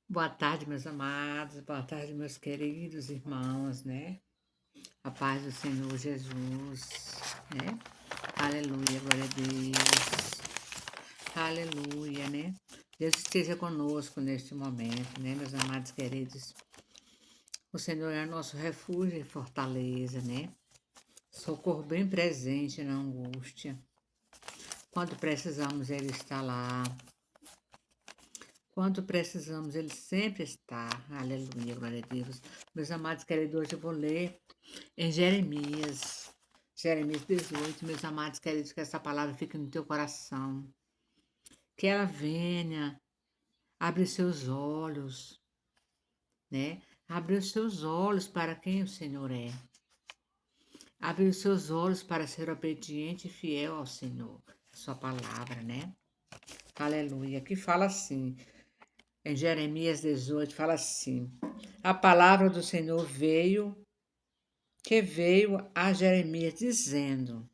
Boa tarde, meus amados, boa tarde, meus queridos irmãos, né? A paz do Senhor Jesus, né? Aleluia, glória a Deus, aleluia, né? Deus esteja conosco neste momento, né, meus amados queridos? O Senhor é nosso refúgio e fortaleza, né? Socorro bem presente na angústia. Quando precisamos, Ele está lá. Quando precisamos, Ele sempre está. Aleluia, glória a Deus. Meus amados queridos, hoje eu vou ler em Jeremias 18, meus amados queridos, que essa palavra fique no teu coração. Que ela venha, abre os seus olhos, né? Abre os seus olhos para quem o Senhor é. Abre os seus olhos para ser obediente e fiel ao Senhor. Sua palavra, né? Aleluia. Que fala assim, em Jeremias 18, fala assim: a palavra do Senhor veio a Jeremias dizendo: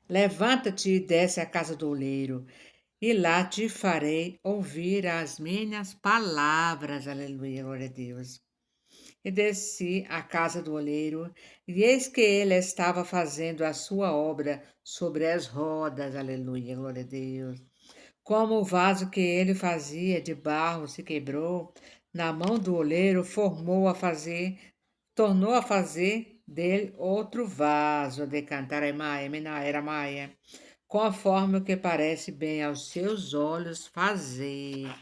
levanta-te e desce à casa do oleiro, e lá te farei ouvir as minhas palavras. Aleluia, glória a Deus. E desci à casa do oleiro, e eis que ele estava fazendo a sua obra sobre as rodas. Aleluia, glória a Deus. Como o vaso que ele fazia de barro se quebrou, na mão do oleiro tornou a fazer dele outro vaso de cantar era maia, conforme o que parece bem aos seus olhos fazer.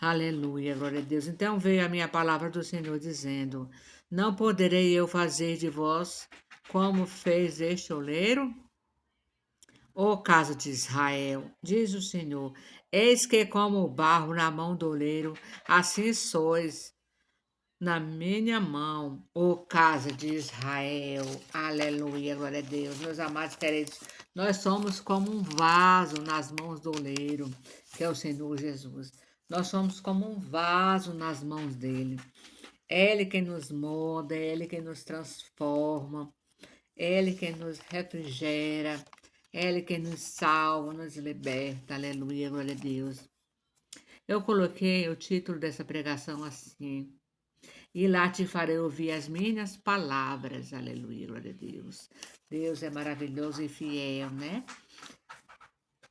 Aleluia, glória a Deus. Então veio a minha palavra do Senhor dizendo: não poderei eu fazer de vós como fez este oleiro? Ó casa de Israel, diz o Senhor, eis que como o barro na mão do oleiro, assim sois na minha mão, ó casa de Israel. Aleluia, glória a Deus. Meus amados queridos, nós somos como um vaso nas mãos do oleiro, que é o Senhor Jesus. Nós somos como um vaso nas mãos dele. É Ele quem nos molda, é Ele quem nos transforma, é Ele quem nos refrigera, é Ele quem nos salva, nos liberta. Aleluia, glória a Deus. Eu coloquei o título dessa pregação assim: e lá te farei ouvir as minhas palavras. Aleluia, glória a Deus. Deus é maravilhoso e fiel, né?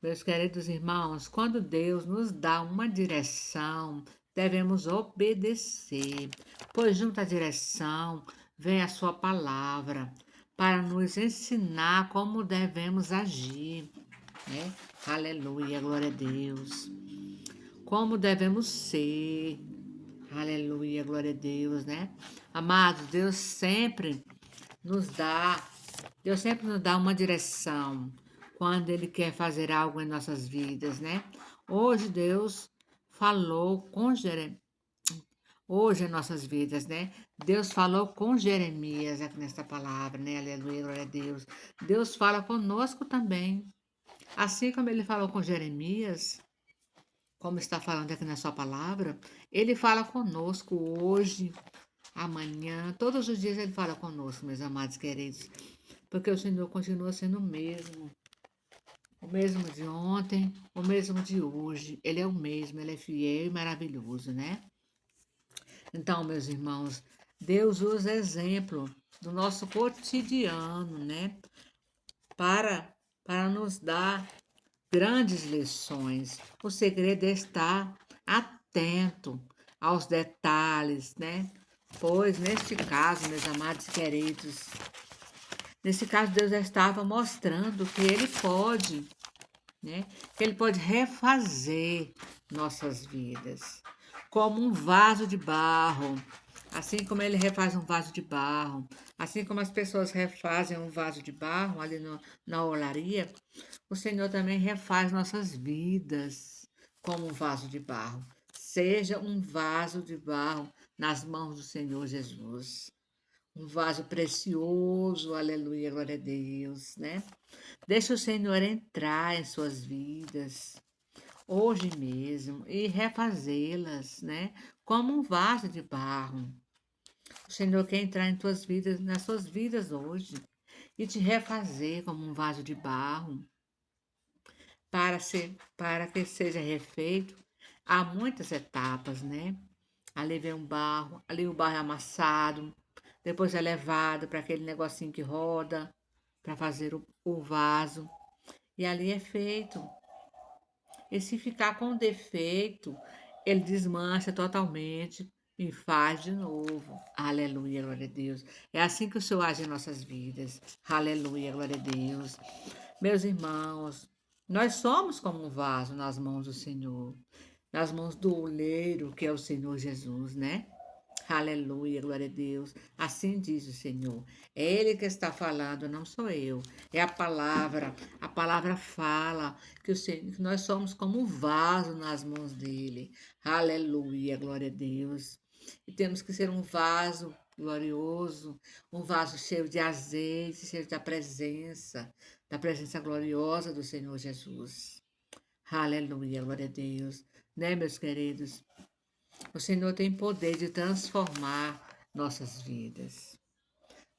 Meus queridos irmãos, quando Deus nos dá uma direção, devemos obedecer, pois junto à direção vem a sua palavra para nos ensinar como devemos agir, né? Aleluia, glória a Deus. Como devemos ser. Aleluia, glória a Deus, né? Amados, Deus sempre nos dá uma direção quando Ele quer fazer algo em nossas vidas, né? Hoje Deus falou com Jeremias, hoje em nossas vidas, né? Deus falou com Jeremias aqui nesta palavra, né? Aleluia, glória a Deus. Deus fala conosco também. Assim como Ele falou com Jeremias, como está falando aqui na sua palavra, Ele fala conosco hoje, amanhã, todos os dias Ele fala conosco, meus amados queridos, porque o Senhor continua sendo o mesmo de ontem, o mesmo de hoje. Ele é o mesmo, Ele é fiel e maravilhoso, né? Então, meus irmãos, Deus usa exemplo do nosso cotidiano, né? Para, para nos dar grandes lições. O segredo é estar atento aos detalhes, né? Pois neste caso, meus amados queridos, nesse caso Deus já estava mostrando que Ele pode, né? Que Ele pode refazer nossas vidas, como um vaso de barro. Assim como ele refaz um vaso de barro, assim como as pessoas refazem um vaso de barro ali na olaria, o Senhor também refaz nossas vidas como um vaso de barro. Seja um vaso de barro nas mãos do Senhor Jesus. Um vaso precioso, aleluia, glória a Deus, né? Deixa o Senhor entrar em suas vidas hoje mesmo e refazê-las, né? Como um vaso de barro. O Senhor quer entrar em tuas vidas, nas suas vidas hoje e te refazer como um vaso de barro para que seja refeito há muitas etapas, né? Ali vem um barro, ali o barro é amassado, depois é levado para aquele negocinho que roda, para fazer o vaso, e ali é feito. E se ficar com defeito, ele desmancha totalmente e faz de novo. Aleluia, glória a Deus. É assim que o Senhor age em nossas vidas. Aleluia, glória a Deus. Meus irmãos, nós somos como um vaso nas mãos do Senhor, nas mãos do oleiro, que é o Senhor Jesus, né? Aleluia, glória a Deus. Assim diz o Senhor. É Ele que está falando, não sou eu. É a palavra. A palavra fala que, que nós somos como um vaso nas mãos dele. Aleluia, glória a Deus. E temos que ser um vaso glorioso, um vaso cheio de azeite, cheio da presença gloriosa do Senhor Jesus. Aleluia, glória a Deus. Né, meus queridos? O Senhor tem poder de transformar nossas vidas.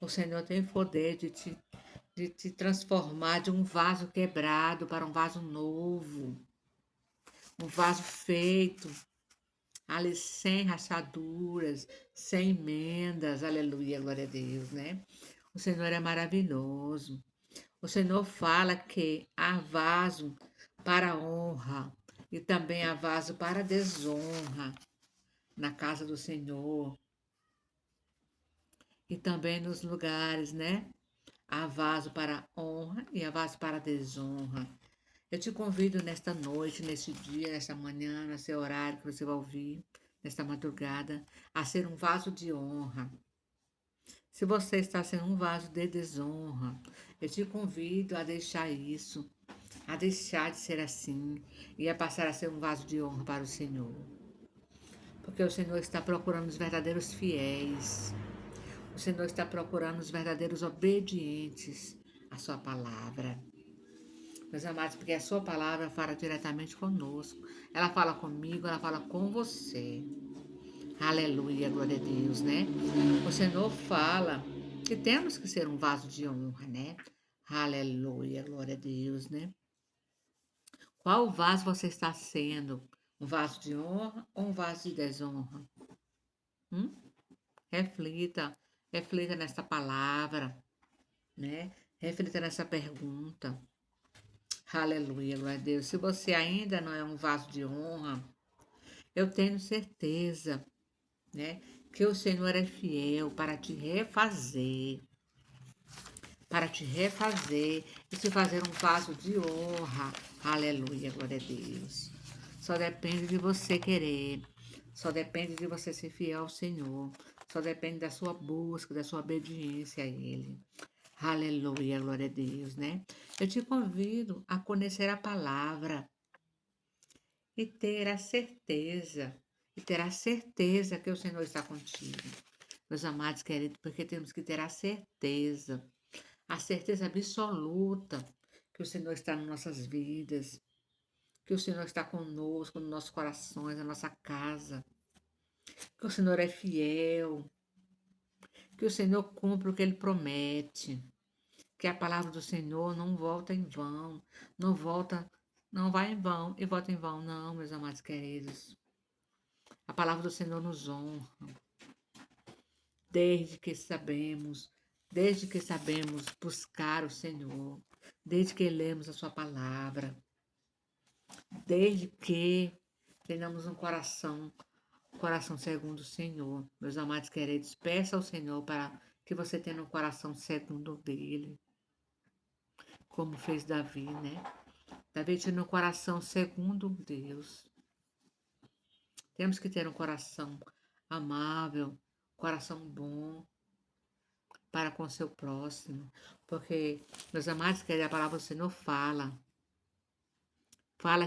O Senhor tem poder de te transformar de um vaso quebrado para um vaso novo, um vaso feito ali sem rachaduras, sem emendas. Aleluia, glória a Deus, né? O Senhor é maravilhoso. O Senhor fala que há vaso para honra e também há vaso para desonra na casa do Senhor. E também nos lugares, né? Há vaso para honra e há vaso para desonra. Eu te convido nesta noite, neste dia, nesta manhã, nesse horário que você vai ouvir, nesta madrugada, a ser um vaso de honra. Se você está sendo um vaso de desonra, eu te convido a deixar isso, a deixar de ser assim e a passar a ser um vaso de honra para o Senhor. Porque o Senhor está procurando os verdadeiros fiéis. O Senhor está procurando os verdadeiros obedientes à sua palavra. Meus amados, porque a sua palavra fala diretamente conosco. Ela fala comigo, ela fala com você. Aleluia, glória a Deus, né? O Senhor fala que temos que ser um vaso de honra, né? Aleluia, glória a Deus, né? Qual vaso você está sendo? Um vaso de honra ou um vaso de desonra? Hum? Reflita, reflita nesta palavra, né? Reflita nessa pergunta. Aleluia, glória a Deus. Se você ainda não é um vaso de honra, eu tenho certeza, né, que o Senhor é fiel para te refazer e te fazer um vaso de honra. Aleluia, glória a Deus. Só depende de você querer. Só depende de você ser fiel ao Senhor. Só depende da sua busca, da sua obediência a Ele. Aleluia, glória a Deus, né? Eu te convido a conhecer a palavra e ter a certeza que o Senhor está contigo. Meus amados queridos, porque temos que ter a certeza absoluta que o Senhor está nas nossas vidas, que o Senhor está conosco, nos nossos corações, na nossa casa, que o Senhor é fiel, que o Senhor cumpre o que Ele promete, que a palavra do Senhor não volta em vão, não volta, não vai em vão e volta em vão, não, meus amados queridos. A palavra do Senhor nos honra, desde que sabemos, desde que sabemos buscar o Senhor, desde que lemos a sua palavra, desde que tenhamos coração segundo o Senhor. Meus amados queridos, peça ao Senhor para que você tenha um coração segundo o dele, como fez Davi, né? Davi tinha um coração segundo Deus. Temos que ter um coração amável, coração bom para com o seu próximo. Porque, meus amados, que a palavra do Senhor fala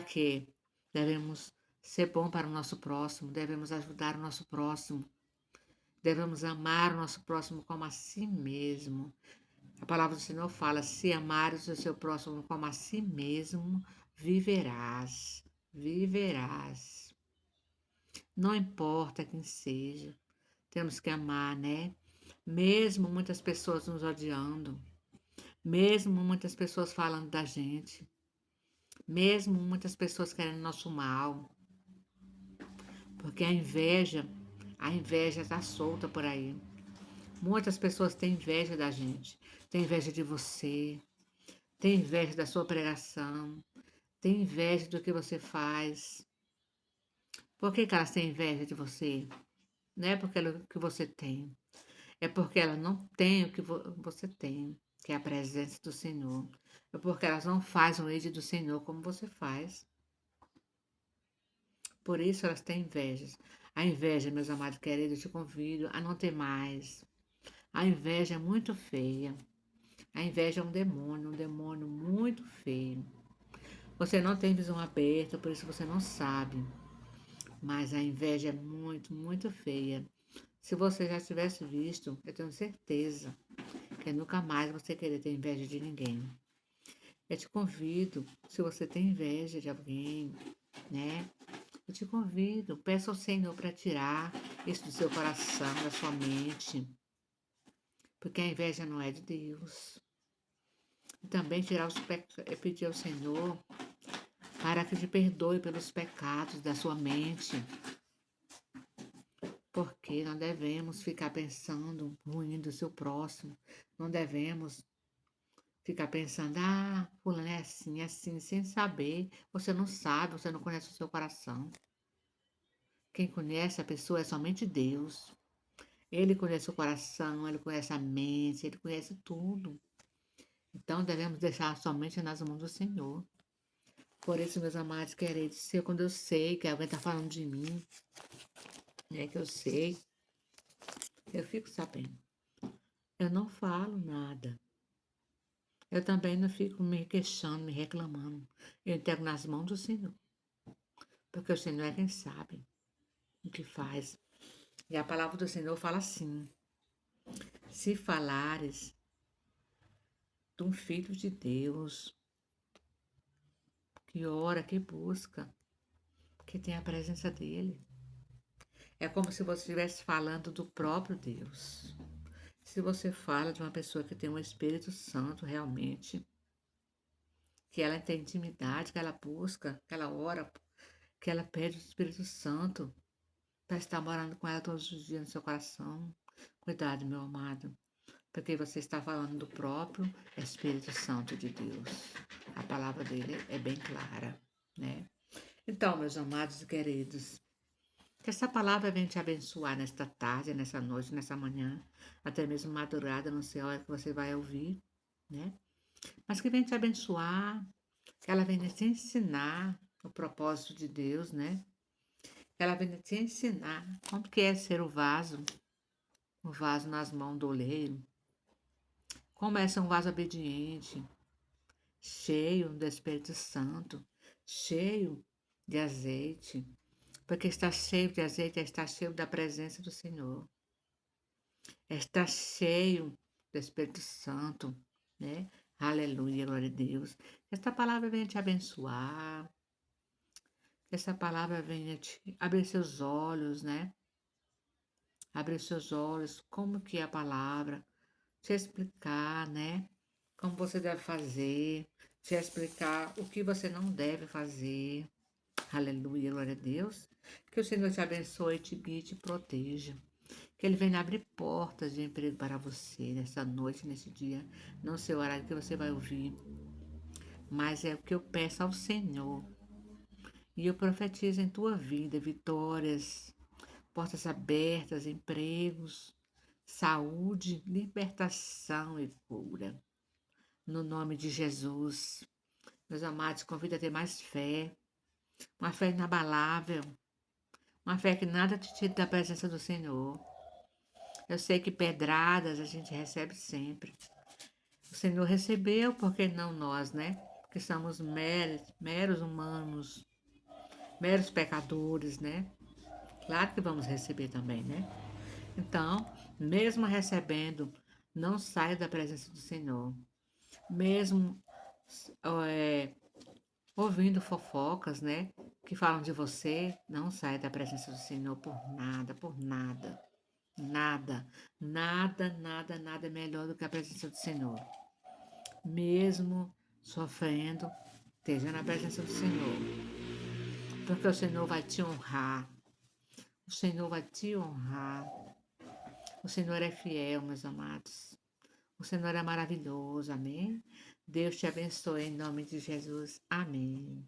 que devemos ser bom para o nosso próximo, devemos ajudar o nosso próximo, devemos amar o nosso próximo como a si mesmo. A palavra do Senhor fala: se amares o seu próximo como a si mesmo, viverás, viverás. Não importa quem seja, temos que amar, né? Mesmo muitas pessoas nos odiando, mesmo muitas pessoas falando da gente, mesmo muitas pessoas querendo nosso mal, Porque a inveja está solta por aí. Muitas pessoas têm inveja da gente, têm inveja de você, têm inveja da sua pregação, têm inveja do que você faz. Por que que elas têm inveja de você? Não é porque o que você tem, é porque elas não têm o que você tem, que é a presença do Senhor. É porque elas não fazem o ide do Senhor como você faz. Por isso elas têm invejas. A inveja, meus amados queridos, eu te convido a não ter mais. A inveja é muito feia. A inveja é um demônio muito feio. Você não tem visão aberta, por isso você não sabe. Mas a inveja é muito, muito feia. Se você já tivesse visto, eu tenho certeza que nunca mais você querer ter inveja de ninguém. Eu te convido, se você tem inveja de alguém, né? Eu te convido, peça ao Senhor para tirar isso do seu coração, da sua mente, porque a inveja não é de Deus. E também tirar pedir ao Senhor para que te perdoe pelos pecados da sua mente, porque não devemos ficar pensando ruim do seu próximo, não devemos ficar pensando, fulano é assim, sem saber. Você não sabe, você não conhece o seu coração. Quem conhece a pessoa é somente Deus. Ele conhece o coração, ele conhece a mente, ele conhece tudo. Então devemos deixar somente nas mãos do Senhor. Por isso, meus amados queridos, se quando eu sei que alguém está falando de mim, é que eu sei, eu fico sabendo. Eu não falo nada. Eu também não fico me queixando, me reclamando. Eu entrego nas mãos do Senhor. Porque o Senhor é quem sabe o que faz. E a palavra do Senhor fala assim: se falares de um filho de Deus, que ora, que busca, que tem a presença dele, é como se você estivesse falando do próprio Deus. Se você fala de uma pessoa que tem um Espírito Santo realmente, que ela tem intimidade, que ela busca, que ela ora, que ela pede o Espírito Santo para estar morando com ela todos os dias no seu coração. Cuidado, meu amado, porque você está falando do próprio Espírito Santo de Deus. A palavra dele é bem clara, né? Então, meus amados e queridos, que essa palavra venha te abençoar nesta tarde, nessa noite, nessa manhã, até mesmo madrugada, não sei a hora que você vai ouvir, né? Mas que venha te abençoar, que ela venha te ensinar o propósito de Deus, né? Que ela venha te ensinar como que é ser o vaso nas mãos do oleiro, como é ser um vaso obediente, cheio do Espírito Santo, cheio de azeite, porque está cheio de azeite, está cheio da presença do Senhor, está cheio do Espírito Santo, né? Aleluia, glória a Deus. Que esta palavra venha te abençoar, que essa palavra venha te abrir seus olhos, né? Abrir seus olhos, como que é a palavra, te explicar, né? Como você deve fazer, te explicar o que você não deve fazer. Aleluia, glória a Deus. Que o Senhor te abençoe, te guie, te proteja. Que Ele venha abrir portas de emprego para você nessa noite, nesse dia. Não sei o horário que você vai ouvir, mas é o que eu peço ao Senhor. E eu profetizo em tua vida vitórias, portas abertas, empregos, saúde, libertação e cura. No nome de Jesus. Meus amados, convido a ter mais fé, uma fé inabalável, uma fé que nada te tire da presença do Senhor. Eu sei que pedradas a gente recebe sempre. O Senhor recebeu, porque não nós, né? Que somos meros humanos, meros pecadores, né? Claro que vamos receber também, né? Então, mesmo recebendo, não saia da presença do Senhor. Mesmo é, ouvindo fofocas, né? Que falam de você, não saia da presença do Senhor por nada, por nada. Nada, nada é melhor do que a presença do Senhor. Mesmo sofrendo, esteja na presença do Senhor. Porque o Senhor vai te honrar. O Senhor vai te honrar. O Senhor é fiel, meus amados. O Senhor é maravilhoso, amém? Deus te abençoe em nome de Jesus. Amém.